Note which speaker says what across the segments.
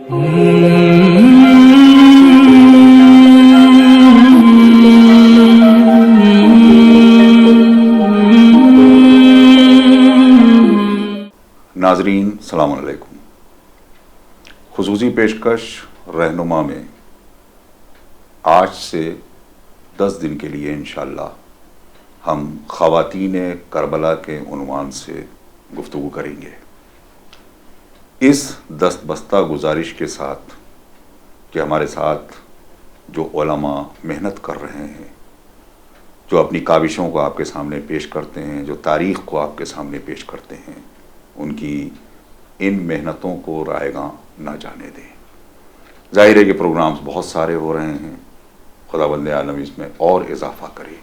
Speaker 1: ناظرین السلام علیکم۔ خصوصی پیشکش رہنما میں آج سے 10 دن کے لیے انشاءاللہ ہم خواتین کربلا کے عنوان سے گفتگو کریں گے، اس دست بستہ گزارش کے ساتھ کہ ہمارے ساتھ جو علماء محنت کر رہے ہیں، جو اپنی کاوشوں کو آپ کے سامنے پیش کرتے ہیں، جو تاریخ کو آپ کے سامنے پیش کرتے ہیں، ان کی ان محنتوں کو رائے گاں نہ جانے دیں۔ ظاہر ہے کہ پروگرامز بہت سارے ہو رہے ہیں، خداوند عالم اس میں اور اضافہ کرے،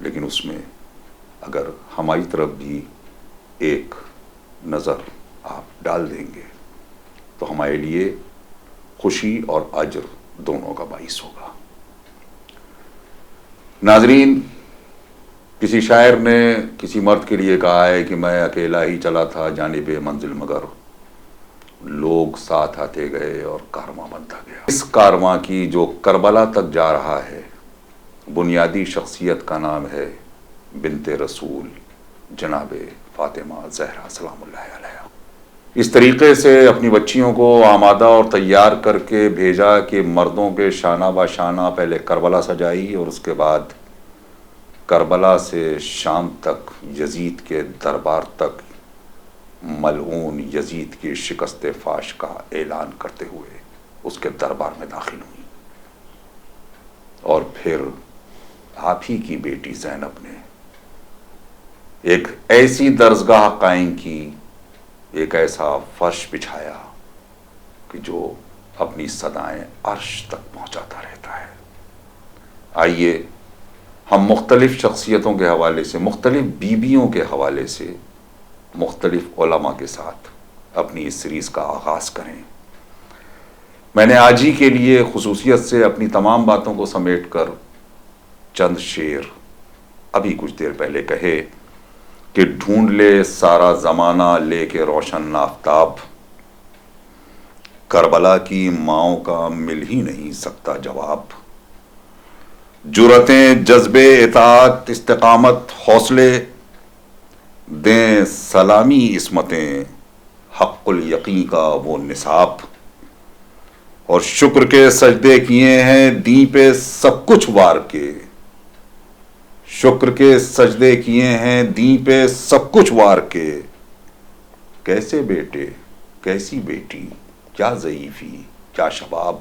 Speaker 1: لیکن اس میں اگر ہماری طرف بھی ایک نظر آپ ڈال دیں گے تو ہمارے لیے خوشی اور اجر دونوں کا باعث ہوگا۔ ناظرین، کسی شاعر نے کسی مرد کے لیے کہا ہے کہ میں اکیلا ہی چلا تھا جانب منزل، مگر لوگ ساتھ آتے گئے اور کارواں بنتا گیا۔ اس کارواں کی جو کربلا تک جا رہا ہے، بنیادی شخصیت کا نام ہے بنت رسول جناب فاطمہ زہرا سلام اللہ علیہا۔ اس طریقے سے اپنی بچیوں کو آمادہ اور تیار کر کے بھیجا کہ مردوں کے شانہ بہ شانہ پہلے کربلا سجائی اور اس کے بعد کربلا سے شام تک یزید کے دربار تک ملعون یزید کی شکست فاش کا اعلان کرتے ہوئے اس کے دربار میں داخل ہوئی، اور پھر آپ ہی کی بیٹی زینب نے ایک ایسی درسگاہ قائم کی، ایک ایسا فرش بچھایا کہ جو اپنی صدائیں عرش تک پہنچاتا رہتا ہے۔ آئیے ہم مختلف شخصیتوں کے حوالے سے، مختلف بیویوں کے حوالے سے، مختلف علماء کے ساتھ اپنی اس سیریز کا آغاز کریں۔ میں نے آج ہی کے لیے خصوصیت سے اپنی تمام باتوں کو سمیٹ کر چند شعر ابھی کچھ دیر پہلے کہے کہ ڈھونڈ لے سارا زمانہ لے کے روشن آفتاب، کربلا کی ماؤں کا مل ہی نہیں سکتا جواب۔ جرأتیں، جذبے، اطاعت، استقامت، حوصلے، دیں سلامی عصمتیں، حق الیقین کا وہ نصاب، اور شکر کے سجدے کیے ہیں دین پہ سب کچھ وار کے، شکر کے سجدے کیے ہیں دین پہ سب کچھ وار کے، کیسے بیٹے کیسی بیٹی، کیا ضعیفی کیا شباب،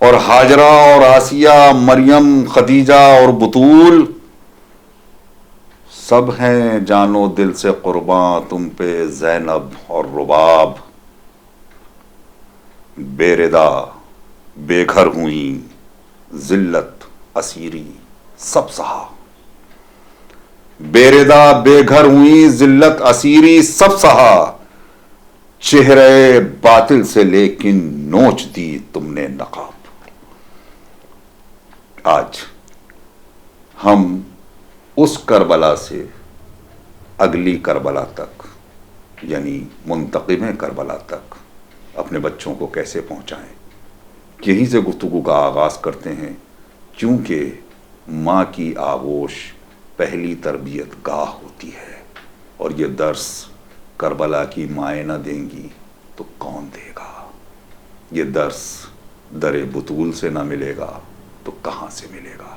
Speaker 1: اور ہاجرہ اور آسیہ، مریم، خدیجہ اور بطول، سب ہیں جان و دل سے قرباں تم پہ زینب اور رباب، بے ردا بے گھر ہوئیں ذلت اسیری سب سہا، بے ردا بے گھر ہوئیں ذلت اسیری سب سہا، چہرے باطل سے لیکن نوچ دی تم نے نقاب۔ آج ہم اس کربلا سے اگلی کربلا تک، یعنی منتقم کربلا تک اپنے بچوں کو کیسے پہنچائیں، یہیں سے گفتگو کا آغاز کرتے ہیں، کیونکہ ماں کی آغوش پہلی تربیت گاہ ہوتی ہے، اور یہ درس کربلا کی مائیں نہ دیں گی تو کون دے گا؟ یہ درس در بطول سے نہ ملے گا تو کہاں سے ملے گا؟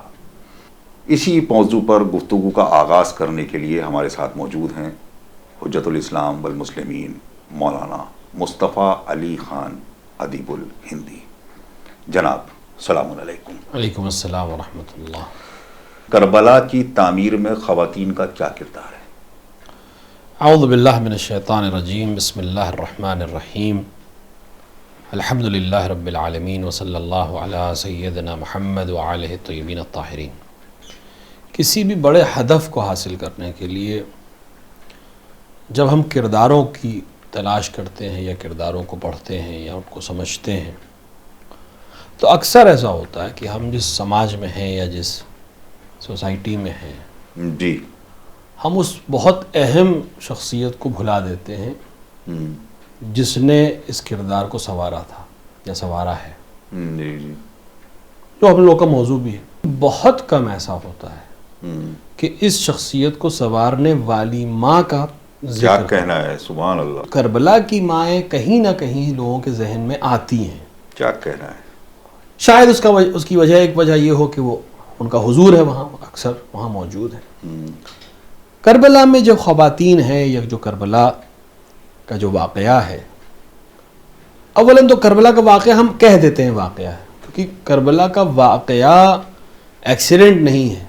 Speaker 1: اسی موضوع پر گفتگو کا آغاز کرنے کے لیے ہمارے ساتھ موجود ہیں حجت الاسلام والمسلمین مولانا مصطفیٰ علی خان ادیب الہندی۔ جناب السلام علیکم۔
Speaker 2: وعلیکم السلام ورحمۃ اللہ۔
Speaker 1: کربلا کی تعمیر میں خواتین کا کیا کردار ہے؟
Speaker 2: اعوذ باللہ من الشیطان الرجیم، بسم اللہ الرحمن الرحیم، الحمد للہ رب العالمین، وصلی اللہ علی سیدنا محمد وآلہ الطیبین الطاہرین۔ کسی بھی بڑے ہدف کو حاصل کرنے کے لیے جب ہم کرداروں کی تلاش کرتے ہیں یا کرداروں کو پڑھتے ہیں یا ان کو سمجھتے ہیں، تو اکثر ایسا ہوتا ہے کہ ہم جس سماج میں ہیں یا جس سوسائٹی میں ہیں،
Speaker 1: جی،
Speaker 2: ہم اس بہت اہم شخصیت کو بھلا دیتے ہیں جس نے اس کردار کو سنوارا تھا یا سنوارا ہے،
Speaker 1: جی جی،
Speaker 2: جو ہم لوگ کا موضوع بھی ہے، بہت کم ایسا ہوتا ہے کہ اس شخصیت کو سنوارنے والی ماں کا
Speaker 1: کیا کہنا ہے، سبحان اللہ،
Speaker 2: کربلا کی مائیں کہیں نہ کہیں لوگوں کے ذہن میں آتی ہیں.
Speaker 1: کیا کہنا ہے.
Speaker 2: شاید اس کی وجہ ایک وجہ یہ ہو کہ وہ ان کا حضور ہے وہاں، اکثر وہاں موجود ہے. کربلا میں جو خواتین ہیں یا جو کربلا کا جو واقعہ ہے، اولاً تو کربلا کا واقعہ ہم کہہ دیتے ہیں واقعہ ہے، کیونکہ کربلا کا واقعہ ایکسیڈنٹ نہیں ہے،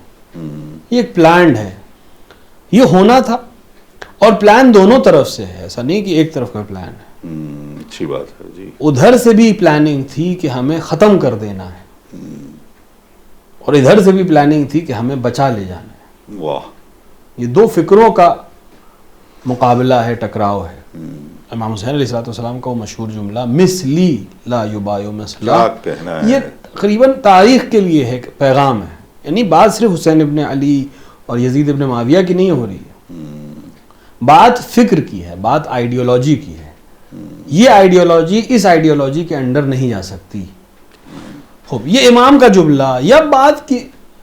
Speaker 2: یہ ایک پلانڈ ہے. یہ ہونا تھا اور پلان دونوں طرف سے ہے، ایسا نہیں کہ ایک طرف کا پلان ہے.
Speaker 1: اچھی بات ہے جی.
Speaker 2: ادھر سے بھی پلاننگ تھی کہ ہمیں ختم کر دینا ہے، اور ادھر سے بھی پلاننگ تھی کہ ہمیں بچا لے جانا ہے.
Speaker 1: واہ،
Speaker 2: یہ دو فکروں کا مقابلہ ہے، ٹکراؤ ہے. امام حسین علیہ السلام کا وہ مشہور جملہ مثلی لا یبایع مثلا،
Speaker 1: کیا کہنا ہے.
Speaker 2: یہ تقریباً تاریخ کے لیے ہے، پیغام ہے. یعنی بات صرف حسین ابن علی اور یزید ابن معاویہ کی نہیں ہو رہی ہے، بات فکر کی ہے، بات آئیڈیالوجی کی ہے. یہ آئیڈیالوجی اس آئیڈیالوجی کے انڈر نہیں جا سکتی. خوب، یہ امام کا جملہ یا بعد کی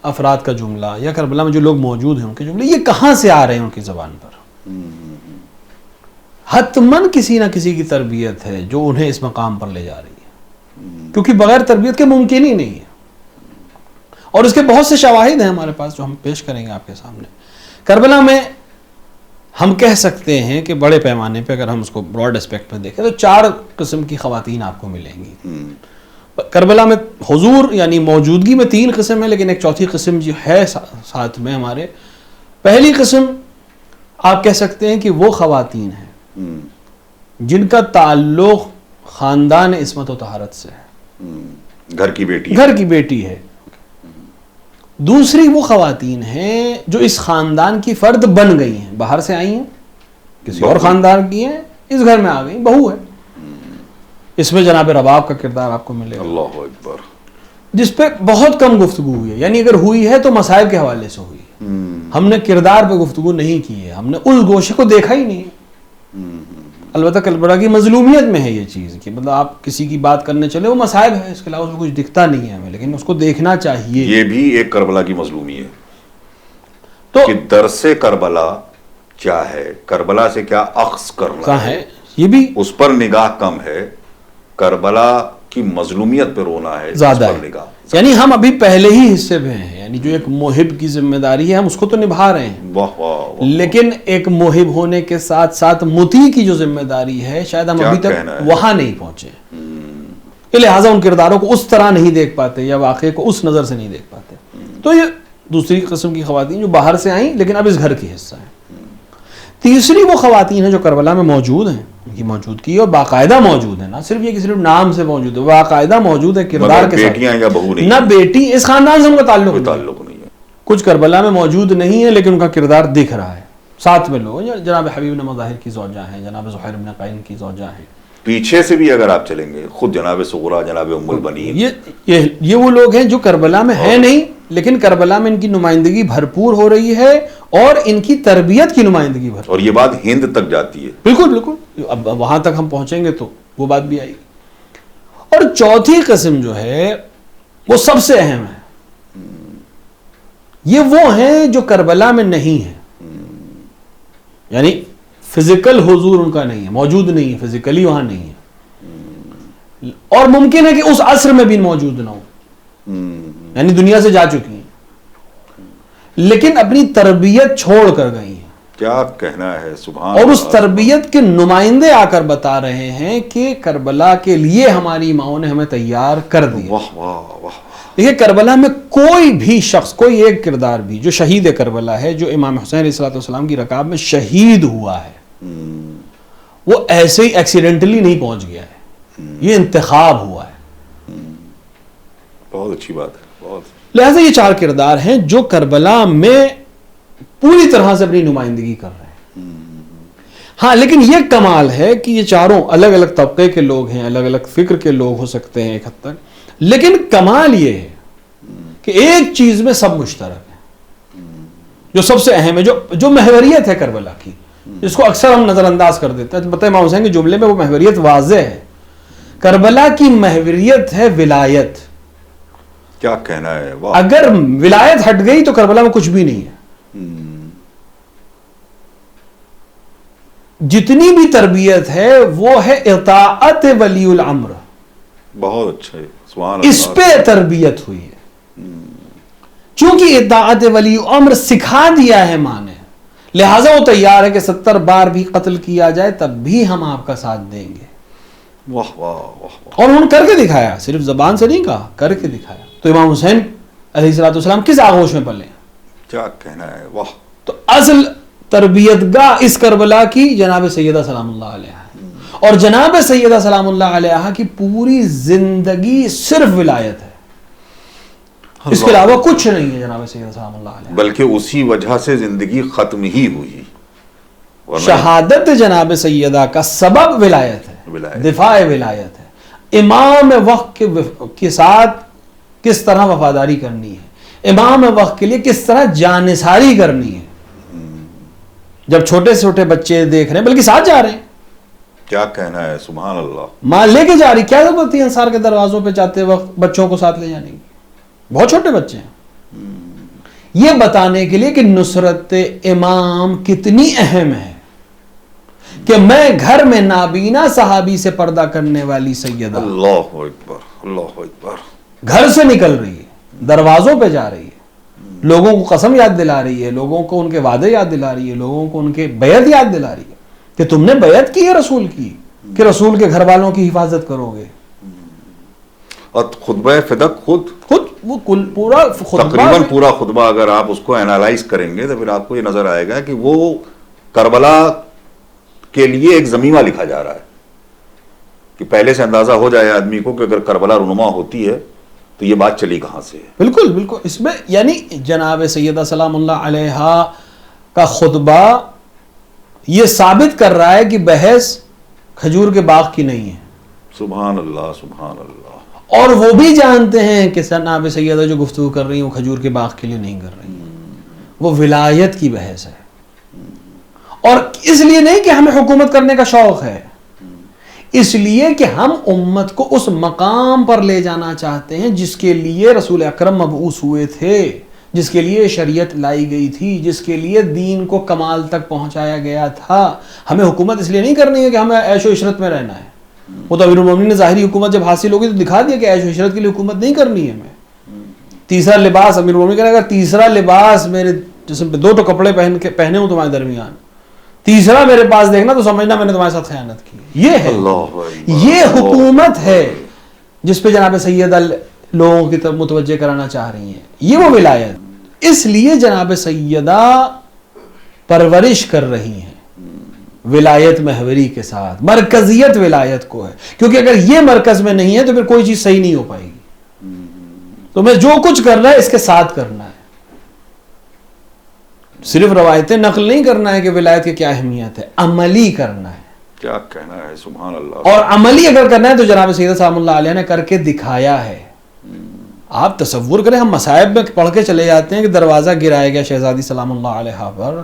Speaker 2: افراد کا جملہ یا کربلا میں جو لوگ موجود ہیں ان کے جملے، یہ کہاں سے آ رہے ہیں ان کی زبان پر؟ حتماً کسی نہ کسی کی تربیت ہے جو انہیں اس مقام پر لے جا رہی ہے، کیونکہ بغیر تربیت کے ممکن ہی نہیں ہے. اور اس کے بہت سے شواہد ہیں ہمارے پاس جو ہم پیش کریں گے آپ کے سامنے. کربلا میں ہم کہہ سکتے ہیں کہ بڑے پیمانے پہ اگر ہم اس کو براڈ اسپیکٹ میں دیکھیں تو 4 قسم کی خواتین آپ کو ملیں گی. کربلا میں حضور یعنی موجودگی میں 3 قسم ہیں، لیکن ایک چوتھی قسم جو ہے ساتھ میں ہمارے. پہلی قسم آپ کہہ سکتے ہیں کہ وہ خواتین ہیں جن کا تعلق خاندان عصمت و طہارت سے ہے،
Speaker 1: گھر کی بیٹی
Speaker 2: ہے. دوسری وہ خواتین ہیں جو اس خاندان کی فرد بن گئی ہیں، باہر سے آئی ہیں، کسی اور خاندان کی ہیں، اس گھر میں آ گئی، بہو ہے. اس میں جناب رباب کا کردار آپ کو ملے گا،
Speaker 1: اللہ اکبر،
Speaker 2: جس پہ بہت کم گفتگو ہوئی ہے. یعنی اگر ہوئی ہے تو مصائب کے حوالے سے ہوئی ہے، ہم نے کردار پہ گفتگو نہیں کی ہے، ہم نے اس گوشے کو دیکھا ہی نہیں. البتہ کربلا کی مظلومیت میں ہے یہ چیز کہ مطلب آپ کسی کی بات کرنے چلے وہ مصائب ہے، اس کے علاوہ اس میں کچھ دکھتا نہیں ہے ہمیں، لیکن اس کو دیکھنا چاہیے.
Speaker 1: یہ بھی ایک کربلا کی مظلومی ہے
Speaker 2: تو
Speaker 1: کہ درس کربلا کیا ہے، کربلا سے کیا اخذ کرنا
Speaker 2: ہے، یہ بھی
Speaker 1: اس پر نگاہ کم ہے. کربلا کی مظلومیت پہ رونا ہے
Speaker 2: زیادہ ہے. یعنی ہم ابھی پہلے ہی حصے پہ ہیں، یعنی جو ایک محب کی ذمہ داری ہے ہم اس کو تو نبھا رہے ہیں،
Speaker 1: واہ واہ واہ.
Speaker 2: لیکن ایک محب ہونے کے ساتھ ساتھ مطیع کی جو ذمہ داری ہے شاید ہم ابھی تک وہاں نہیں پہنچے، لہٰذا ان کرداروں کو اس طرح نہیں دیکھ پاتے یا واقعے کو اس نظر سے نہیں دیکھ پاتے. تو یہ دوسری قسم کی خواتین جو باہر سے آئیں لیکن اب اس گھر کی حصہ ہیں. تیسری وہ خواتین ہیں جو کربلا میں موجود ہیں، ان کی موجودگی اور باقاعدہ موجود ہے، نہ صرف یہ کہ صرف نام سے موجود ہے، باقاعدہ موجود ہے کردار کے ساتھ.
Speaker 1: بیٹیاں یا بہو نہیں،
Speaker 2: نہ بیٹی، اس خاندان سے ان کا تعلق
Speaker 1: نہیں ہے.
Speaker 2: کچھ کربلا میں موجود نہیں ہے لیکن ان کا کردار دکھ رہا ہے. ساتھ میں لوگ جناب حبیب بن مظاہر کی زوجہ ہیں، جناب زہیر بن قین کی زوجہ ہیں.
Speaker 1: پیچھے سے بھی اگر آپ چلیں گے خود جناب صغرا، جناب ام البنین،
Speaker 2: یہ وہ لوگ ہیں جو کربلا میں ہیں نہیں، لیکن کربلا میں ان کی نمائندگی بھرپور ہو رہی ہے اور ان کی تربیت کی نمائندگی بھرپور.
Speaker 1: اور یہ بات ہند تک جاتی ہے.
Speaker 2: بالکل بالکل، اب وہاں تک ہم پہنچیں گے تو وہ بات بھی آئے گی. اور چوتھی قسم جو ہے وہ سب سے اہم ہے، یہ وہ ہیں جو کربلا میں نہیں ہیں، یعنی فزیکل حضور ان کا نہیں ہے، موجود نہیں ہے، فزیکلی وہاں نہیں ہے، اور ممکن ہے کہ اس عصر میں بھی موجود نہ ہو، یعنی دنیا سے جا چکی ہیں لیکن اپنی تربیت چھوڑ کر گئی ہیں.
Speaker 1: کیا کہنا ہے، سبحان.
Speaker 2: اور اس تربیت کے نمائندے آ کر بتا رہے ہیں کہ کربلا کے لیے ہماری ماؤں نے ہمیں تیار کر دیا.
Speaker 1: واہ واہ واہ.
Speaker 2: دیکھیے کربلا میں کوئی بھی شخص، کوئی ایک کردار بھی جو شہید کربلا ہے، جو امام حسین علیہ السلام کی رکاب میں شہید ہوا ہے، وہ ایسے ہی ایکسیڈنٹلی نہیں پہنچ گیا ہے، یہ انتخاب ہوا ہے.
Speaker 1: بہت اچھی بات ہے، بہت.
Speaker 2: لہٰذا یہ 4 کردار ہیں جو کربلا میں پوری طرح سے اپنی نمائندگی کر رہے ہیں. ہاں لیکن یہ کمال ہے کہ یہ چاروں الگ الگ طبقے کے لوگ ہیں، الگ الگ فکر کے لوگ ہو سکتے ہیں ایک حد تک، لیکن کمال یہ ہے کہ ایک چیز میں سب مشترک ہیں جو سب سے اہم ہے، جو محوریت ہے کربلا کی، جس کو اکثر ہم نظر انداز کر دیتے ہیں. البتہ امام حسین کے جملے میں وہ محوریت واضح ہے. کربلا کی محوریت ہے ولایت.
Speaker 1: کیا کہنا ہے, واہ.
Speaker 2: اگر ولایت ہٹ گئی تو کربلا میں کچھ بھی نہیں ہے. جتنی بھی تربیت ہے وہ ہے اطاعت ولی الامر.
Speaker 1: بہت اچھا ہے, سبحان اللہ.
Speaker 2: اس پہ تربیت ہوئی ہے. چونکہ اطاعت ولی امر سکھا دیا ہے ماں نے, لہٰذا وہ تیار ہے کہ 70 بار بھی قتل کیا جائے تب بھی ہم آپ کا ساتھ دیں گے.
Speaker 1: واہ واہ واہ.
Speaker 2: اور انہوں نے کر کے دکھایا, صرف زبان سے نہیں کہا, کر کے دکھایا. تو امام حسین علیہ الصلوۃ والسلام کس آغوش میں پلے ہیں؟
Speaker 1: کیا کہنا ہے, واہ.
Speaker 2: تو اصل تربیت گاہ اس کربلا کی جناب سیدہ سلام اللہ علیہ ہے. اور جناب سیدہ سلام اللہ علیہ کی پوری زندگی صرف ولایت ہے, اس کے علاوہ کچھ نہیں ہے جناب سیدہ سلام اللہ علیہ.
Speaker 1: بلکہ اسی وجہ سے زندگی ختم ہی ہوئی.
Speaker 2: شہادت جناب سیدہ کا سبب ولایت ہے, دفاع ولایت ہے. امام وقت کے ساتھ کس طرح وفاداری کرنی ہے, امام وقت کے لیے کس طرح جانثاری کرنی ہے. جب چھوٹے سے چھوٹے بچے دیکھ رہے ہیں, بلکہ ساتھ جا رہے ہیں.
Speaker 1: کیا کہنا ہے, سبحان اللہ.
Speaker 2: ماں لے کے جا رہی, کیا ضرورت تھی انصار کے دروازوں پہ جاتے وقت بچوں کو ساتھ لے جانے کی, بہت چھوٹے بچے ہیں. یہ بتانے کے لیے کہ نصرت امام کتنی اہم ہے, کہ میں گھر میں نابینا صحابی سے پردہ کرنے والی سیدہ
Speaker 1: اللہ اکبر, اللہ اکبر,
Speaker 2: گھر سے نکل رہی ہے, دروازوں پہ جا رہی ہے, لوگوں کو قسم یاد دلا رہی ہے, لوگوں کو ان کے وعدے یاد دلا رہی ہے, لوگوں کو ان کے بیعت یاد دلا رہی ہے کہ تم نے بیعت کی ہے رسول کی, کہ رسول کے گھر والوں کی حفاظت کرو گے.
Speaker 1: اور خطبہ فدق خود
Speaker 2: وہ پورا
Speaker 1: تقریباً پورا خطبہ اگر آپ اس کو اینالائز کریں گے تو پھر آپ کو یہ نظر آئے گا کہ وہ کربلا کے لیے ایک ضمیمہ لکھا جا رہا ہے, کہ پہلے سے اندازہ ہو جائے آدمی کو کہ اگر کربلا رونما ہوتی ہے تو یہ بات چلی کہاں سے ہے.
Speaker 2: بالکل بالکل. اس میں یعنی جناب سیدہ سلام اللہ علیہ کا خطبہ یہ ثابت کر رہا ہے کہ بحث کھجور کے باغ کی نہیں ہے.
Speaker 1: سبحان اللہ, سبحان اللہ.
Speaker 2: اور وہ بھی جانتے ہیں کہ جناب سیدہ جو گفتگو کر رہی ہیں وہ کھجور کے باغ کے لیے نہیں کر رہی ہیں, وہ ولایت کی بحث ہے. اور اس لیے نہیں کہ ہمیں حکومت کرنے کا شوق ہے, اس لیے کہ ہم امت کو اس مقام پر لے جانا چاہتے ہیں جس کے لیے رسول اکرم مبعوث ہوئے تھے, جس کے لیے شریعت لائی گئی تھی, جس کے لیے دین کو کمال تک پہنچایا گیا تھا. ہمیں حکومت اس لیے نہیں کرنی ہے کہ ہمیں عیش و عشرت میں رہنا ہے. وہ تو امیر المومنین نے ظاہری حکومت جب حاصل ہوگی تو دکھا دیا کہ عیش و عشرت کے لیے حکومت نہیں کرنی ہے ہمیں. تیسرا لباس, امیر المومنین کہہ رہے اگر تیسرا لباس میرے جسم پہ 2 کپڑے پہنے ہوں تمہارے درمیان, تیسرا میرے پاس دیکھنا تو سمجھنا میں نے تمہارے ساتھ خیانت کی. یہ ہے, یہ حکومت ہے جس پہ جناب سیدہ لوگوں کی طرف متوجہ کرانا چاہ رہی ہیں. یہ وہ ولایت. اس لیے جناب سیدہ پرورش کر رہی ہیں ولایت محوری کے ساتھ, مرکزیت ولایت کو ہے, کیونکہ اگر یہ مرکز میں نہیں ہے تو پھر کوئی چیز صحیح نہیں ہو پائے گی. تو میں جو کچھ کرنا ہے اس کے ساتھ کرنا ہے, صرف روایتیں نقل نہیں کرنا ہے کہ ولایت کی کیا اہمیت ہے, عملی کرنا ہے.
Speaker 1: کیا کہنا ہے, سبحان اللہ.
Speaker 2: اور عملی اگر کرنا ہے تو جناب سیدہ سلام اللہ علیہ نے کر کے دکھایا ہے. آپ تصور کریں, ہم مصائب میں پڑھ کے چلے جاتے ہیں کہ دروازہ گرایا گیا شہزادی سلام اللہ علیہ پر,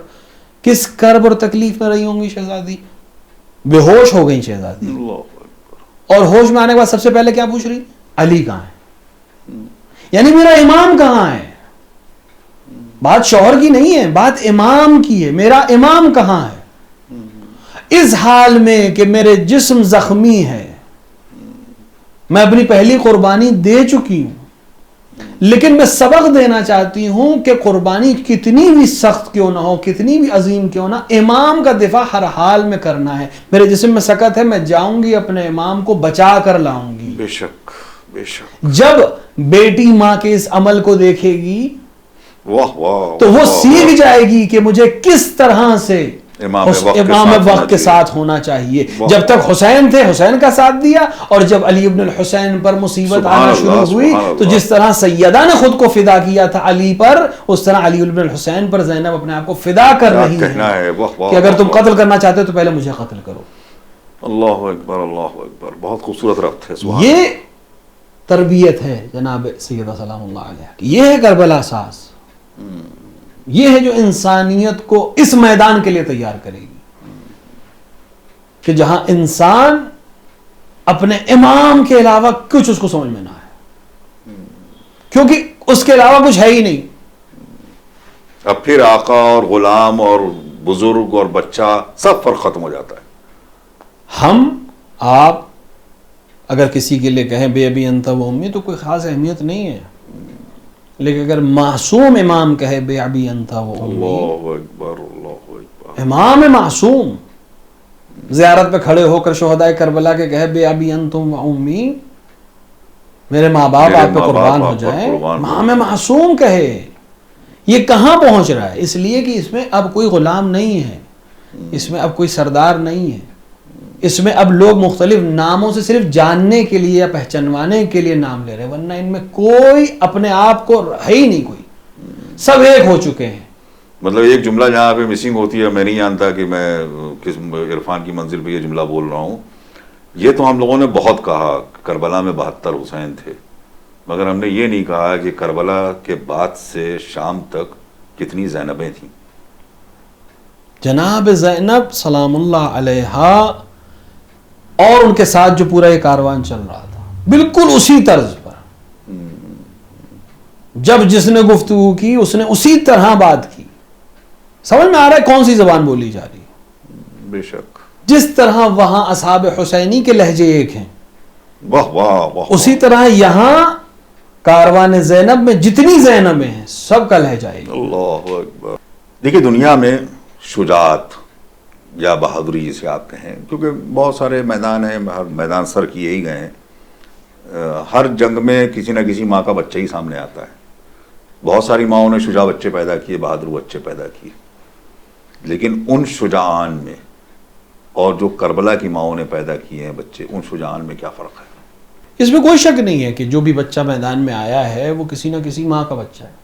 Speaker 2: کس کرب اور تکلیف میں رہی ہوں گی شہزادی, بے ہوش ہو گئی شہزادی. اور ہوش میں آنے کے بعد سب سے پہلے کیا پوچھ رہی, علی کہاں ہے, یعنی میرا امام کہاں ہے. بات شوہر کی نہیں ہے, بات امام کی ہے, میرا امام کہاں ہے. اس حال میں کہ میرے جسم زخمی ہے, میں اپنی پہلی قربانی دے چکی ہوں, لیکن میں سبق دینا چاہتی ہوں کہ قربانی کتنی بھی سخت کیوں نہ ہو, کتنی بھی عظیم کیوں نہ, امام کا دفاع ہر حال میں کرنا ہے. میرے جسم میں سکت ہے, میں جاؤں گی اپنے امام کو بچا کر لاؤں گی.
Speaker 1: بے شک, بے شک.
Speaker 2: جب بیٹی ماں کے اس عمل کو دیکھے گی
Speaker 1: واہ واہ,
Speaker 2: تو وہ سیکھ جائے گی کہ مجھے کس طرح سے امام وقت کے ساتھ ہونا چاہیے. جب تک حسین تھے حسین کا ساتھ دیا, اور جب علی ابن الحسین پر مصیبت آنا شروع ہوئی تو جس طرح سیدہ نے خود کو فدا کیا تھا علی پر, اس طرح علی ابن الحسین پر زینب اپنے آپ کو فدا کر رہی ہے کہ اگر تم قتل کرنا چاہتے ہو تو پہلے مجھے قتل کرو.
Speaker 1: اللہ اکبر, اللہ اکبر. بہت خوبصورت ربط ہے.
Speaker 2: یہ تربیت ہے جناب سیدہ سلام اللہ علیہ کی. یہ ہے کربلا ساز, یہ ہے جو انسانیت کو اس میدان کے لیے تیار کرے گی. کہ جہاں انسان اپنے امام کے علاوہ کچھ اس کو سمجھ میں نہ آئے، کیونکہ اس کے علاوہ کچھ ہے ہی نہیں.
Speaker 1: اب پھر آقا اور غلام اور بزرگ اور بچہ سب فرق ختم ہو جاتا ہے.
Speaker 2: ہم آپ اگر کسی کے لیے کہیں بے ابی انت و امی تو کوئی خاص اہمیت نہیں ہے، لیکن اگر معصوم امام کہے بے ابی انت و امی،
Speaker 1: اللہ اکبر اللہ اکبر.
Speaker 2: امام معصوم زیارت پہ کھڑے ہو کر شہدائے کربلا کے کہے بے ابی انتم و امی، میرے ماں باپ آپ پہ قربان ہو جائیں، امام معصوم کہے. یہ کہاں پہنچ رہا ہے؟ اس لیے کہ اس میں اب کوئی غلام نہیں ہے، اس میں اب کوئی سردار نہیں ہے، اس میں اب لوگ مختلف ناموں سے صرف جاننے کے لیے یا پہچانوانے کے لیے نام لے رہے ہیں، ورنہ ان میں کوئی اپنے آپ کو ہے ہی نہیں، کوئی سب ایک ہو چکے ہیں.
Speaker 1: مطلب ایک جملہ جہاں پہ مسنگ ہوتی ہے، میں نہیں جانتا کہ میں کس عرفان کی منزل پہ یہ جملہ بول رہا ہوں. یہ تو ہم لوگوں نے بہت کہا کربلا میں 72 حسین تھے، مگر ہم نے یہ نہیں کہا کہ کربلا کے بعد سے شام تک کتنی زینبیں تھیں.
Speaker 2: جناب زینب سلام اللہ علیہا اور ان کے ساتھ جو پورا یہ کاروان چل رہا تھا بالکل اسی طرز پر، جب جس نے گفتگو کی اس نے اسی طرح بات کی. سمجھ میں آ رہا ہے کون سی زبان بولی جا رہی ہے؟
Speaker 1: بے شک.
Speaker 2: جس طرح وہاں اصحاب حسینی کے لہجے ایک ہیں،
Speaker 1: واہ واہ واہ،
Speaker 2: اسی طرح یہاں کاروان زینب میں جتنی زینبیں ہیں سب کا لہجہ ایک.
Speaker 1: اللہ اکبر. دیکھیے دنیا میں شجاعت یا بہادری جسے آپ کہیں، کیونکہ بہت سارے میدان ہیں، ہر میدان سر کیے ہی گئے ہیں. ہر جنگ میں کسی نہ کسی ماں کا بچہ ہی سامنے آتا ہے. بہت ساری ماؤں نے شجاع بچے پیدا کیے، بہادر بچے پیدا کیے، لیکن ان شجاعان میں اور جو کربلا کی ماؤں نے پیدا کیے ہیں بچے، ان شجاعان میں کیا فرق ہے؟
Speaker 2: اس میں کوئی شک نہیں ہے کہ جو بھی بچہ میدان میں آیا ہے وہ کسی نہ کسی ماں کا بچہ ہے.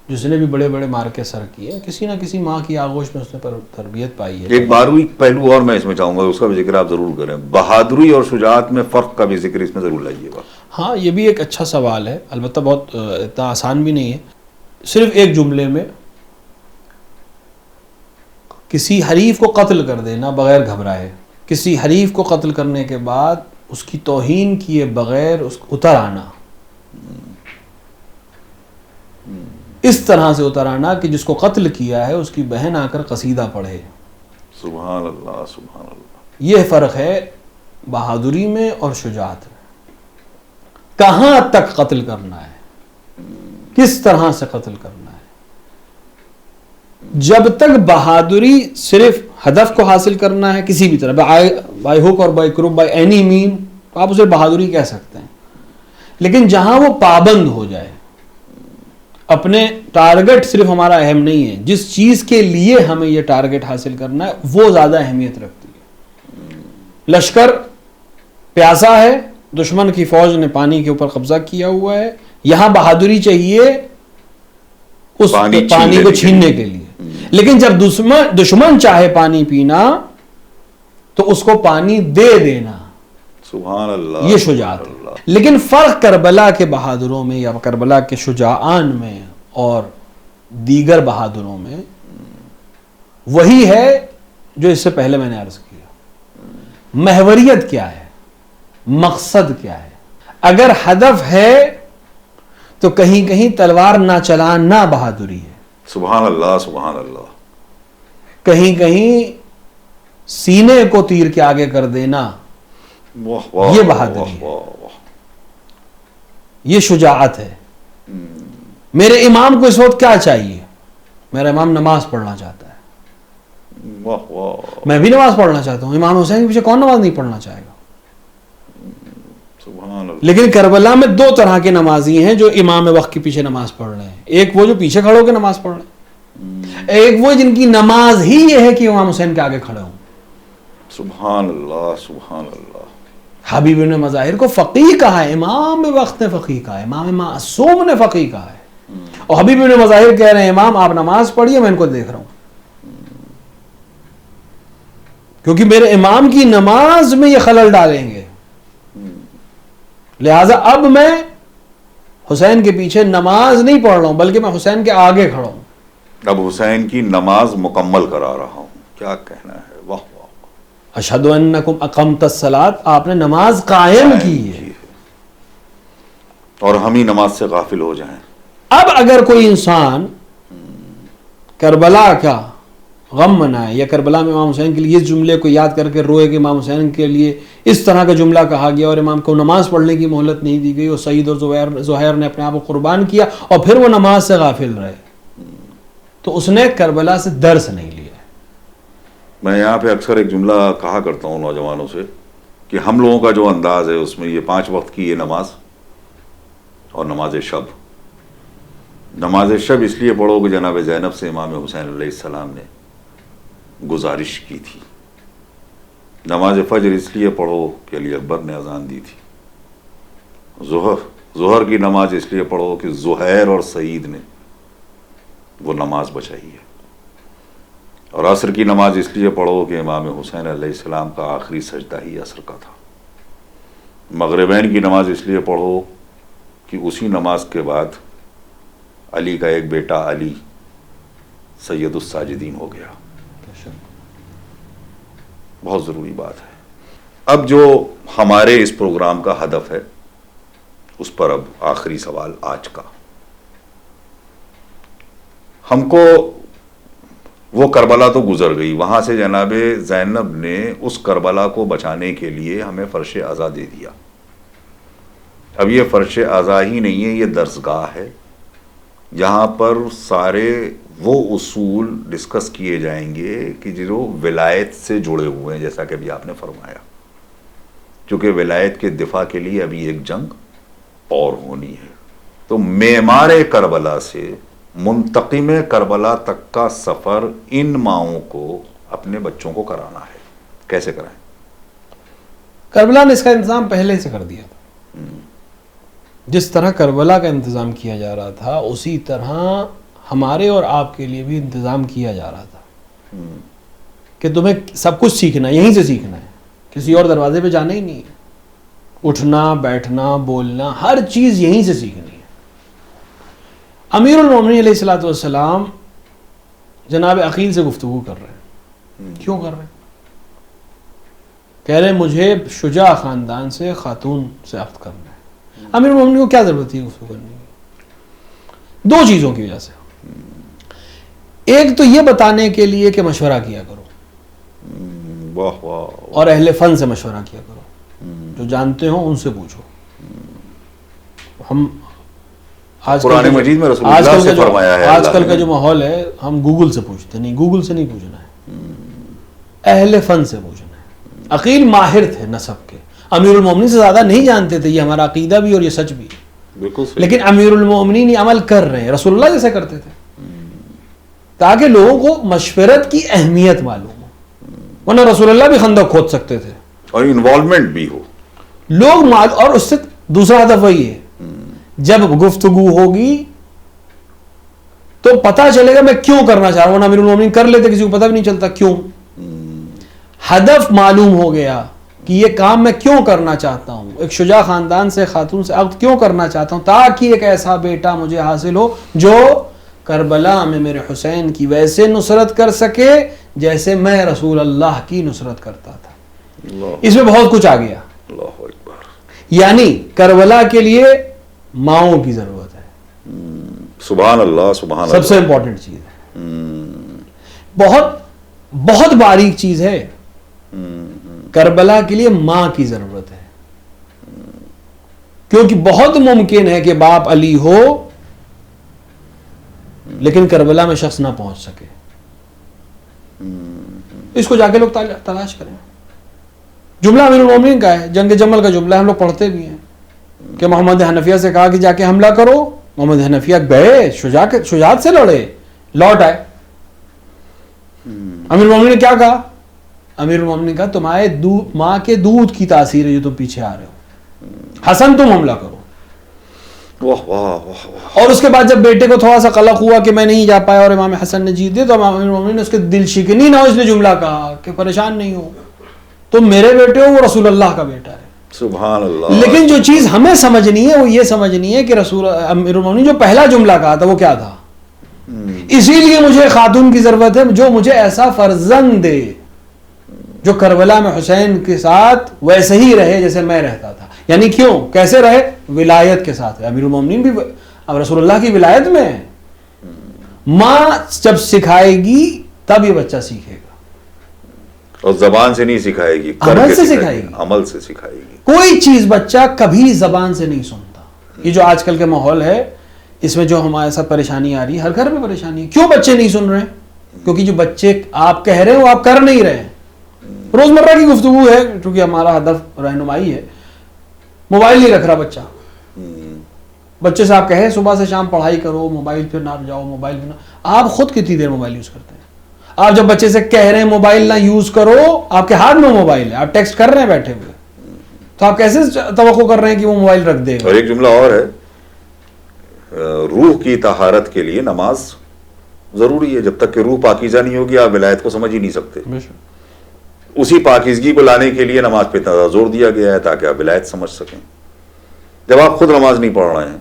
Speaker 2: جس نے بھی بڑے بڑے مارکے سر کیے، کسی نہ کسی ماں کی آغوش میں اس نے تربیت پائی ہے.
Speaker 1: ایک بارہویں پہلو اور میں اس میں چاہوں گا، اس کا بھی ذکر آپ ضرور کریں. بہادری اور شجاعت میں فرق کا بھی ذکر اس میں ضرور لائیے گا.
Speaker 2: ہاں یہ بھی ایک اچھا سوال ہے، البتہ بہت اتنا آسان بھی نہیں ہے. صرف ایک جملے میں کسی حریف کو قتل کر دینا بغیر گھبرائے، کسی حریف کو قتل کرنے کے بعد اس کی توہین کیے بغیر اس کو اتر آنا، اس طرح سے اتر آنا کہ جس کو قتل کیا ہے اس کی بہن آ کر قصیدہ پڑھے.
Speaker 1: سبحان اللہ سبحان اللہ.
Speaker 2: یہ فرق ہے بہادری میں اور شجاعت میں. کہاں تک قتل کرنا ہے، کس طرح سے قتل کرنا ہے. جب تک بہادری صرف ہدف کو حاصل کرنا ہے کسی بھی طرح، بائی ہک اور بائی کروک، بائی اینی مین، تو آپ اسے بہادری کہہ سکتے ہیں. لیکن جہاں وہ پابند ہو جائے، اپنے ٹارگٹ صرف ہمارا اہم نہیں ہے، جس چیز کے لیے ہمیں یہ ٹارگٹ حاصل کرنا ہے وہ زیادہ اہمیت رکھتی ہے. لشکر پیاسا ہے، دشمن کی فوج نے پانی کے اوپر قبضہ کیا ہوا ہے، یہاں بہادری چاہیے اس پانی کو چھیننے کے لیے. لیکن جب دشمن چاہے پانی پینا تو اس کو پانی دے دینا،
Speaker 1: سبحان اللہ،
Speaker 2: یہ شجاعت ہے. لیکن فرق کربلا کے بہادروں میں یا کربلا کے شجاعان میں اور دیگر بہادروں میں وہی ہے جو اس سے پہلے میں نے عرض کیا. محوریت کیا ہے، مقصد کیا ہے. اگر ہدف ہے تو کہیں کہیں تلوار نہ چلانا بہادری ہے،
Speaker 1: سبحان اللہ سبحان اللہ.
Speaker 2: کہیں کہیں سینے کو تیر کے آگے کر دینا یہ بہادری ہے، یہ شجاعت ہے. میرے امام کو اس وقت کیا چاہیے؟ میرا امام نماز پڑھنا چاہتا ہے، میں بھی نماز پڑھنا چاہتا ہوں. امام حسین کے پیچھے کون نماز نہیں پڑھنا چاہے گا؟ لیکن کربلا میں دو طرح کے نمازی ہیں جو امام وقت کے پیچھے نماز پڑھ رہے ہیں. ایک وہ جو پیچھے کھڑے ہو کے نماز پڑھ رہے ہیں، ایک وہ جن کی نماز ہی یہ ہے کہ امام حسین کے آگے کھڑے ہوں.
Speaker 1: سبحان اللہ سبحان اللہ.
Speaker 2: حبیب نے مظاہر کو فقیہ کہا ہے، امام وقت نے فقیہ کہا ہے، امام معصوم نے فقیہ کہا ہے. اور حبیب نے مظاہر کہہ رہے ہیں امام آپ نماز پڑھیے، میں ان کو دیکھ رہا ہوں، کیونکہ میرے امام کی نماز میں یہ خلل ڈالیں گے. لہٰذا اب میں حسین کے پیچھے نماز نہیں پڑھ رہا ہوں بلکہ میں حسین کے آگے کھڑا ہوں.
Speaker 1: اب حسین کی نماز مکمل کرا رہا ہوں. کیا کہنا ہے، واہ واہ.
Speaker 2: اشہد انکم اقمت الصلاۃ، آپ نے نماز قائم کی ہے.
Speaker 1: اور ہم ہی نماز سے غافل ہو جائیں.
Speaker 2: اب اگر کوئی انسان کربلا کا غم منائے یا کربلا میں امام حسین کے لیے اس جملے کو یاد کر کے روئے کہ امام حسین کے لیے اس طرح کا جملہ کہا گیا اور امام کو نماز پڑھنے کی مہلت نہیں دی گئی، اور سعید اور زہیر نے اپنے آپ کو قربان کیا اور پھر وہ نماز سے غافل رہے، تو اس نے کربلا سے درس نہیں لیا.
Speaker 1: میں یہاں پہ اکثر ایک جملہ کہا کرتا ہوں نوجوانوں سے کہ ہم لوگوں کا جو انداز ہے اس میں یہ 5 وقت کی یہ نماز اور نماز شب اس لیے پڑھو کہ جناب زینب سے امام حسین علیہ السلام نے گزارش کی تھی. نماز فجر اس لیے پڑھو کہ علی اکبر نے اذان دی تھی. ظہر کی نماز اس لیے پڑھو کہ زہیر اور سعید نے وہ نماز بچائی ہے. اور عصر کی نماز اس لیے پڑھو کہ امام حسین علیہ السلام کا آخری سجدہ ہی عصر کا تھا. مغربین کی نماز اس لیے پڑھو کہ اسی نماز کے بعد علی کا ایک بیٹا علی سید الساجدین ہو گیا. بہت ضروری بات ہے. اب جو ہمارے اس پروگرام کا ہدف ہے اس پر اب آخری سوال آج کا. ہم کو وہ کربلا تو گزر گئی، وہاں سے جناب زینب نے اس کربلا کو بچانے کے لیے ہمیں فرش عزا دے دیا. اب یہ فرش عزا ہی نہیں ہے، یہ درسگاہ ہے جہاں پر سارے وہ اصول ڈسکس کیے جائیں گے کہ جو ولایت سے جڑے ہوئے ہیں، جیسا کہ ابھی آپ نے فرمایا، کیونکہ ولایت کے دفاع کے لیے ابھی ایک جنگ اور ہونی ہے. تو معمار کربلا سے منتقم کربلا تک کا سفر ان ماؤں کو اپنے بچوں کو کرانا ہے. کیسے کرائیں؟
Speaker 2: کربلا نے اس کا انتظام پہلے سے کر دیا تھا. جس طرح کربلا کا انتظام کیا جا رہا تھا اسی طرح ہمارے اور آپ کے لیے بھی انتظام کیا جا رہا تھا کہ تمہیں سب کچھ سیکھنا ہے، یہیں سے سیکھنا ہے، کسی اور دروازے پہ جانا ہی نہیں ہے. اٹھنا بیٹھنا بولنا ہر چیز یہیں سے سیکھنی ہے. امیر المومنین علیہ الصلوۃ والسلام جناب عقیل سے گفتگو کر رہے ہیں. کیوں کر رہے ہیں؟ کہہ رہے ہیں مجھے شجاع خاندان سے خاتون سے عقد کرنا ہے. امیر المومنین کو کیا ضرورت تھی گفتگو کرنے کی؟ 2 چیزوں کی وجہ سے. ایک تو یہ بتانے کے لیے کہ مشورہ کیا کرو،
Speaker 1: واہ واہ،
Speaker 2: اور اہل فن سے مشورہ کیا کرو، جو جانتے ہوں ان سے پوچھو. ہم
Speaker 1: قرآن مجید میں رسول اللہ سے فرمایا ہے،
Speaker 2: آج کل کا جو ماحول ہے ہم گوگل سے پوچھتے نہیں. گوگل سے نہیں پوچھنا ہے، اہل فن سے پوچھنا ہے. عقیل ماہر تھے نسب کے، امیر المومنین سے زیادہ نہیں جانتے تھے، یہ ہمارا عقیدہ بھی اور یہ سچ بھی.
Speaker 1: بالکل.
Speaker 2: لیکن امیر المومنین یہ عمل کر رہے ہیں رسول اللہ جیسے کرتے تھے، تاکہ لوگوں کو مشورت کی اہمیت معلوم ہو. ورنہ رسول اللہ بھی خندق کھود سکتے تھے
Speaker 1: اور انوالومنٹ بھی ہو
Speaker 2: لوگ اور اس سے دوسرا ہدف وہی ہے، جب گفتگو ہوگی تو پتہ چلے گا میں کیوں کرنا چاہ رہا ہوں. امیر المومنین کر لیتے، کسی کو پتہ بھی نہیں چلتا کیوں. ہدف معلوم ہو گیا کہ یہ کام میں کیوں کرنا چاہتا ہوں، ایک شجاع خاندان سے خاتون سے عقد کیوں کرنا چاہتا ہوں، تاکہ ایک ایسا بیٹا مجھے حاصل ہو جو کربلا میں میرے حسین کی ویسے نصرت کر سکے جیسے میں رسول اللہ کی نصرت کرتا تھا. اس میں بہت کچھ آ گیا.
Speaker 1: اللہ اکبر.
Speaker 2: یعنی کربلا کے لیے ماؤں کی ضرورت ہے.
Speaker 1: سبحان اللہ سبحان اللہ.
Speaker 2: سب سے امپورٹنٹ چیز ہے، بہت بہت باریک چیز ہے. کربلا کے لیے ماں کی ضرورت ہے، کیونکہ بہت ممکن ہے کہ باپ علی ہو لیکن کربلا میں شخص نہ پہنچ سکے. اس کو جا کے لوگ تلاش کریں. جملہ امیر المومنین کا ہے، جنگ جمل کا جملہ ہم لوگ پڑھتے بھی ہیں کہ محمد حنفیہ سے کہا کہ جا کے حملہ کرو. محمد حنفیہ گئے، شجاعت سے لڑے، لوٹ آئے. امیر المومنین نے کیا کہا؟ امیر المومنین نے کہا تمہارے ماں کے دودھ کی تاثیر ہے جو تم پیچھے آ رہے ہو، حسن تم حملہ کرو.
Speaker 1: واہ واہ واہ.
Speaker 2: اور اس کے بعد جب بیٹے کو تھوڑا سا قلق ہوا کہ میں نہیں جا پایا اور امام حسن نے جیت دی تو امیر المومنین نے اس کے دل شکنی نہ ہو اس لیے جملہ کہا کہ پریشان نہیں ہو، تم میرے بیٹے ہو، وہ رسول اللہ کا بیٹا ہے.
Speaker 1: سبحان اللہ.
Speaker 2: لیکن جو چیز ہمیں سمجھنی ہے وہ یہ سمجھنی ہے کہ امیر المومنین جو پہلا جملہ کہا تھا وہ کیا تھا؟ اسی لیے مجھے خاتون کی ضرورت ہے جو مجھے ایسا فرزند دے جو کربلا میں حسین کے ساتھ ویسے ہی رہے جیسے میں رہتا تھا. یعنی کیوں کیسے رہے؟ ولایت کے ساتھ. امیر المومنین بھی اب رسول اللہ کی ولایت میں ہے. ماں جب سکھائے گی تب یہ بچہ سیکھے گا.
Speaker 1: اور زبان سے نہیں سکھائے گی,
Speaker 2: عمل سے سکھائے گی,
Speaker 1: عمل سے سکھائے گی.
Speaker 2: کوئی چیز بچہ کبھی زبان سے نہیں سنتا. یہ جو آج کل کے ماحول ہے اس میں جو ہمارے ساتھ پریشانی آ رہی ہے, ہر گھر میں پریشانی ہے. کیوں بچے نہیں سن رہے ہیں؟ کیونکہ جو بچے آپ کہہ رہے ہیں وہ آپ کر نہیں رہے ہیں. روزمرہ کی گفتگو ہے, کیونکہ ہمارا ہدف رہنمائی ہے. موبائل نہیں رکھ رہا بچہ. بچے سے آپ کہیں صبح سے شام پڑھائی کرو, موبائل پہ نہ جاؤ, موبائل پہ نہ. آپ خود کتنی دیر موبائل یوز کرتے ہیں؟ آپ جب بچے سے کہہ رہے ہیں موبائل نہ یوز کرو, آپ کے ہاتھ میں موبائل ہے, آپ ٹیکسٹ کر رہے ہیں بیٹھے ہوئے, تو آپ کیسے توقع کر رہے ہیں کہ وہ موبائل رکھ دے گا؟
Speaker 1: اور ایک جملہ اور ہے, روح کی طہارت کے لیے نماز ضروری ہے. جب تک کہ روح پاکیزہ نہیں ہوگی آپ ولایت کو سمجھ ہی نہیں سکتے. اسی پاکیزگی کو لانے کے لیے نماز پہ اتنا زور دیا گیا ہے تاکہ آپ ولایت سمجھ سکیں. جب آپ خود نماز نہیں پڑھ رہے ہیں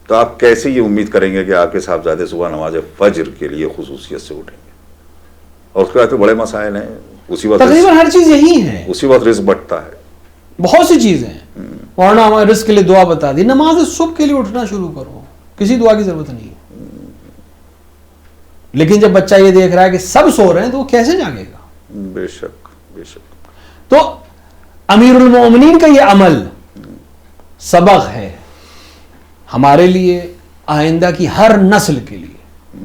Speaker 1: تو آپ کیسے یہ امید کریں گے کہ آپ کے صاحبزادے صبح نماز فجر کے لیے خصوصیت سے اٹھیں گے؟ اور اس کے بعد تو بڑے مسائل ہیں. اسی وقت
Speaker 2: تقریباً ہر چیز یہی ہے.
Speaker 1: اسی وقت رزق بٹتا ہے.
Speaker 2: بہت سی چیزیں ہیں. ورنہ ہمارے رزق کے لیے دعا بتا دی. نماز صبح کے لیے اٹھنا شروع کرو, کسی دعا کی ضرورت نہیں ہے. لیکن جب بچہ یہ دیکھ رہا ہے کہ سب سو رہے ہیں تو وہ کیسے جاگے گا؟
Speaker 1: بے شک بے شک.
Speaker 2: تو امیر المومنین کا یہ عمل سبق ہے ہمارے لیے, آئندہ کی ہر نسل کے لیے,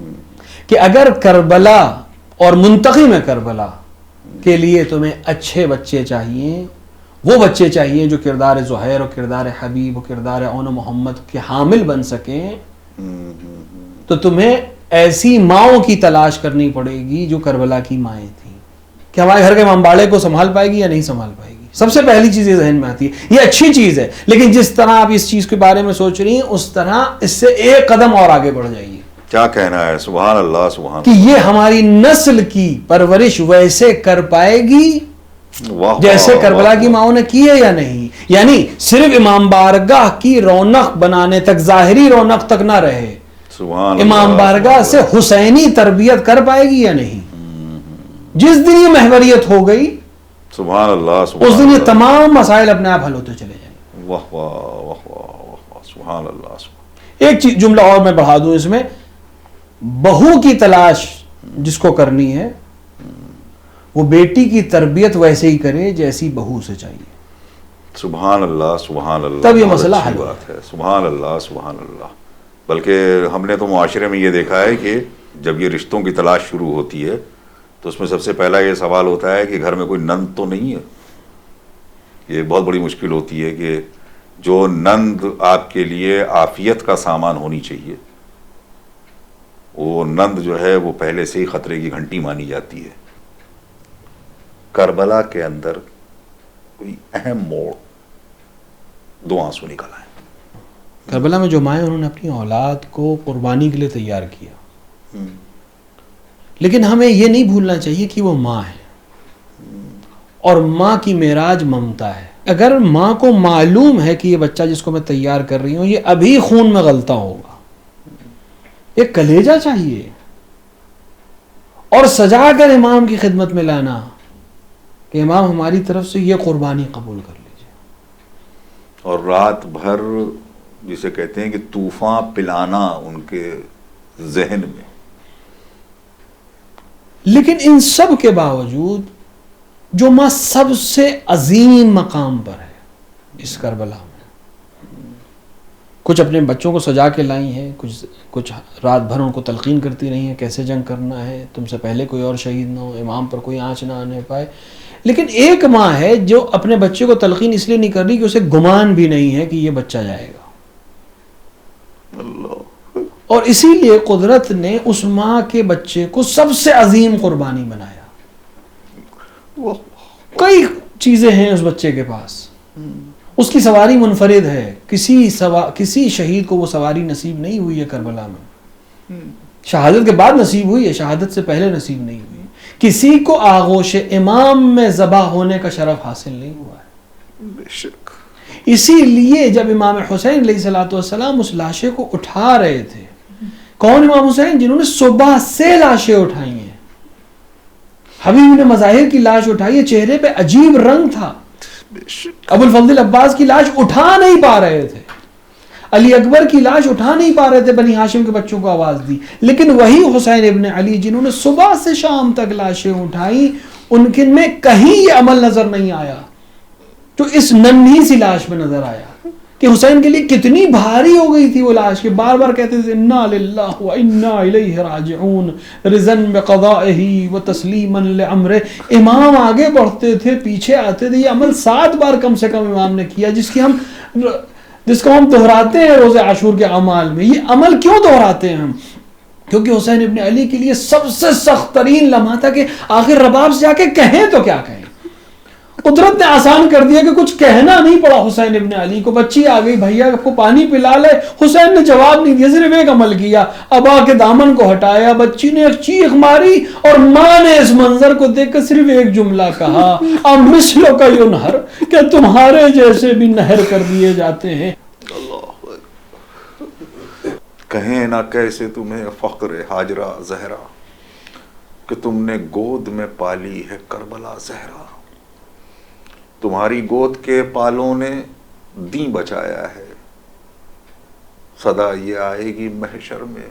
Speaker 2: کہ اگر کربلا اور منتقم کربلا کے لیے تمہیں اچھے بچے چاہیے, وہ بچے چاہیے جو کردار زہیر اور کردار حبیب اور کردار اون محمد کے حامل بن سکیں, تو تمہیں ایسی ماؤں کی تلاش کرنی پڑے گی جو کربلا کی مائیں تھیں. کہ ہمارے گھر کے امباڑے کو سنبھال پائے گی یا نہیں سنبھال پائے گی؟ سب سے پہلی چیز یہ ذہن میں آتی ہے. یہ اچھی چیز ہے, لیکن جس طرح آپ اس چیز کے بارے میں سوچ رہی ہیں اس طرح اس سے ایک قدم اور آگے بڑھ جائیے.
Speaker 1: کیا کہنا ہے؟ سبحان اللہ سبحان
Speaker 2: کہ یہ ہماری نسل کی پرورش ویسے کر پائے گی جیسے کربلا کی ماؤں نے کی ہے یا نہیں. یعنی صرف امام بارگاہ کی رونق بنانے تک, ظاہری رونق تک نہ رہے, امام بارگاہ سے حسینی تربیت کر پائے گی یا نہیں. جس دن یہ محوریت ہو گئی
Speaker 1: سبحان اللہ
Speaker 2: اس دن یہ تمام مسائل اپنے آپ حل ہوتے چلے جائیں گے.
Speaker 1: واہ واہ واہ واہ سبحان اللہ.
Speaker 2: ایک چیز جملہ اور میں بڑھا دوں اس میں, بہو کی تلاش جس کو کرنی ہے وہ بیٹی کی تربیت ویسے ہی کرے جیسی بہو سے چاہیے.
Speaker 1: سبحان اللہ سبحان اللہ.
Speaker 2: تب یہ مسئلہ حل
Speaker 1: بات ہے. سبحان اللہ سبحان اللہ. بلکہ ہم نے تو معاشرے میں یہ دیکھا ہے کہ جب یہ رشتوں کی تلاش شروع ہوتی ہے تو اس میں سب سے پہلا یہ سوال ہوتا ہے کہ گھر میں کوئی نند تو نہیں ہے. یہ بہت بڑی مشکل ہوتی ہے کہ جو نند آپ کے لیے عافیت کا سامان ہونی چاہیے, وہ نند جو ہے وہ پہلے سے ہی خطرے کی گھنٹی مانی جاتی ہے. کربلا کے اندر کوئی اہم موڑ, دو آنسو نکل آئے.
Speaker 2: کربلا میں جو مائیں انہوں نے اپنی اولاد کو قربانی کے لیے تیار کیا, لیکن ہمیں یہ نہیں بھولنا چاہیے کہ وہ ماں ہے, اور ماں کی معراج ممتا ہے. اگر ماں کو معلوم ہے کہ یہ بچہ جس کو میں تیار کر رہی ہوں یہ ابھی خون میں غلطہ ہوگا, ایک کلیجہ چاہیے, اور سجا کر امام کی خدمت میں لانا کہ امام ہماری طرف سے یہ قربانی قبول کر لیجیے.
Speaker 1: اور رات بھر جسے کہتے ہیں کہ طوفان پلانا ان کے ذہن میں.
Speaker 2: لیکن ان سب کے باوجود جو ماں سب سے عظیم مقام پر ہے اس کربلا میں, کچھ اپنے بچوں کو سجا کے لائی ہیں, کچھ رات بھر ان کو تلقین کرتی رہی ہیں کیسے جنگ کرنا ہے, تم سے پہلے کوئی اور شہید نہ ہو, امام پر کوئی آنچ نہ آنے پائے. لیکن ایک ماں ہے جو اپنے بچے کو تلقین اس لیے نہیں کر رہی کہ اسے گمان بھی نہیں ہے کہ یہ بچہ جائے گا. اور اسی لیے قدرت نے اس ماں کے بچے کو سب سے عظیم قربانی بنایا. کئی چیزیں ہیں اس بچے کے پاس, اس کی سواری منفرد ہے, کسی شہید کو وہ سواری نصیب نہیں ہوئی ہے کربلا میں. شہادت کے بعد نصیب ہوئی ہے, شہادت سے پہلے نصیب نہیں ہوئی. کسی کو آغوش امام میں ذبح ہونے کا شرف حاصل نہیں ہوا ہے.
Speaker 1: بے شک.
Speaker 2: اسی لیے جب امام حسین علیہ الصلوۃ والسلام اس لاشے کو اٹھا رہے تھے, کون امام حسین؟ جنہوں نے صبح سے لاشیں اٹھائی ہیں.
Speaker 3: حبیب نے مظاہر کی لاش اٹھائی، چہرے پہ عجیب رنگ تھا، ابو الفضل عباس کی لاش اٹھا نہیں پا رہے تھے، علی اکبر کی لاش اٹھا نہیں پا رہے تھے، بنی ہاشم کے بچوں کو آواز دی، لیکن وہی حسین ابن علی جنہوں نے صبح سے شام تک لاشیں اٹھائیں، ان کے میں کہیں یہ عمل نظر نہیں آیا جو اس ننھی سی لاش میں نظر آیا، کہ حسین کے لیے کتنی بھاری ہو گئی تھی وہ لاش، کہ بار بار کہتے تھے انا للہ و انا الیہ راجعون رضا بقضائہ و تسلیما لامرہ. امام آگے بڑھتے تھے، پیچھے آتے تھے، یہ عمل 7 بار کم سے کم امام نے کیا، جس کو ہم دہراتے ہیں روز عاشور کے اعمال میں. یہ عمل کیوں دہراتے ہیں ہم؟ کیونکہ حسین ابن علی کے لیے سب سے سخت ترین لمحہ تھا کہ آخر رباب سے جا کے کہیں تو کیا کہیں. قدرت نے آسان کر دیا کہ کچھ کہنا نہیں پڑا حسین ابن علی کو. بچی آ گئی، بھیا کو پانی پلا لے، حسین نے جواب نہیں دیا، صرف ایک عمل کیا، ابا کے دامن کو ہٹایا، بچی نے ایک چیخ ماری اور ماں نے اس منظر کو دیکھ کر صرف ایک جملہ کہا، امثلک ینہر، کہ تمہارے جیسے بھی نہر کر دیے جاتے ہیں.
Speaker 1: کہیں نہ کیسے تمہیں فخر ہاجرہ زہرا، کہ تم نے گود میں پالی ہے کربلا زہرا. تمہاری گود کے پالوں نے دین بچایا ہے، صدا یہ آئے گی محشر میں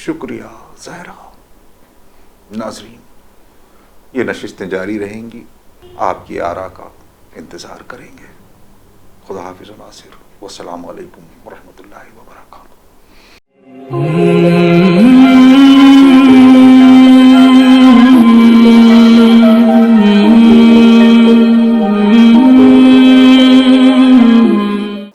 Speaker 1: شکریہ زہرا. ناظرین، یہ نشستیں جاری رہیں گی، آپ کی آراء کا انتظار کریں گے. خدا حافظ و ناصر، والسلام علیکم ورحمۃ اللہ وبرکاتہ.